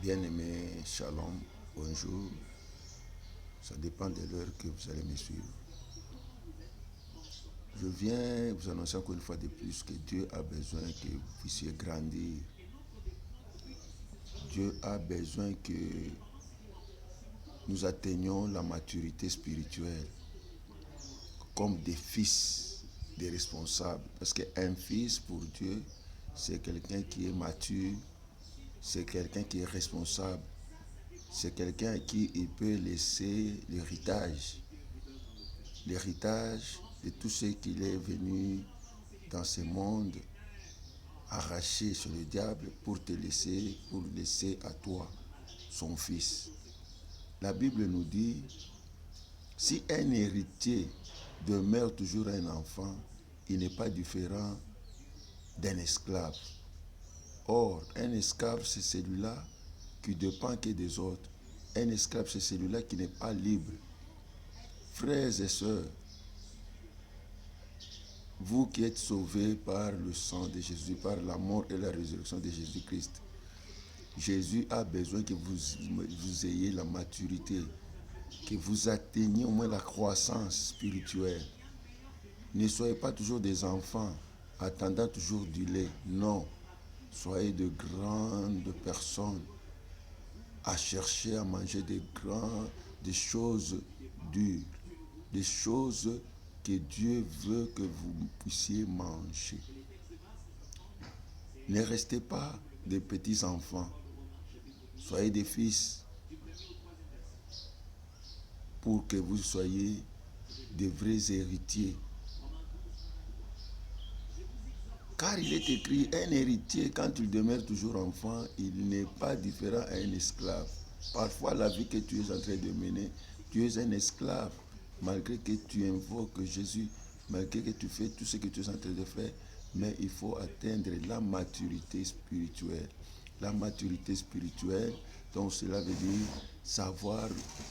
Bien-aimés, shalom, bonjour. Ça dépend de l'heure que vous allez me suivre. Je viens vous annoncer encore une fois de plus que Dieu a besoin que vous puissiez grandir. Dieu a besoin que nous atteignions la maturité spirituelle comme des fils, des responsables. Parce qu'un fils pour Dieu, c'est quelqu'un qui est mature, c'est quelqu'un qui est responsable, c'est quelqu'un à qui il peut laisser l'héritage de tout ce qu'il est venu dans ce monde arracher sur le diable pour laisser à toi, son fils. La Bible nous dit, si un héritier demeure toujours un enfant, il n'est pas différent d'un esclave. Or, un esclave, c'est celui-là qui dépend que des autres. Un esclave, c'est celui-là qui n'est pas libre. Frères et sœurs, vous qui êtes sauvés par le sang de Jésus, par la mort et la résurrection de Jésus-Christ, Jésus a besoin que vous ayez la maturité, que vous atteigniez au moins la croissance spirituelle. Ne soyez pas toujours des enfants, attendant toujours du lait. Non, soyez de grandes personnes à chercher à manger des choses dures, des choses que Dieu veut que vous puissiez manger. Ne restez pas des petits enfants, soyez des fils pour que vous soyez des vrais héritiers. Car il est écrit, un héritier, quand il demeure toujours enfant, il n'est pas différent à un esclave. Parfois, la vie que tu es en train de mener, tu es un esclave, malgré que tu invoques Jésus, malgré que tu fais tout ce que tu es en train de faire, mais il faut atteindre la maturité spirituelle. La maturité spirituelle, donc cela veut dire savoir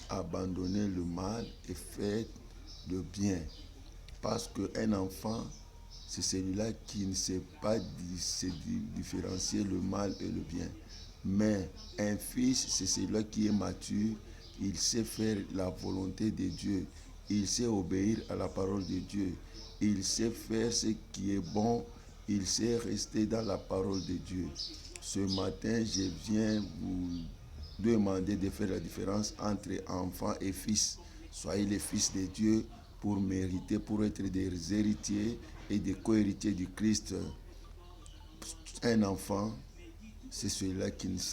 abandonner le mal et faire le bien. Parce qu'un enfant, c'est celui-là qui ne sait pas différencier le mal et le bien. Mais un fils, c'est celui-là qui est mature, il sait faire la volonté de Dieu, il sait obéir à la parole de Dieu, il sait faire ce qui est bon, il sait rester dans la parole de Dieu. Ce matin, je viens vous demander de faire la différence entre enfant et fils. Soyez les fils de Dieu pour mériter, pour être des héritiers et des co-héritiers du Christ. Un enfant, c'est celui-là qui ne sait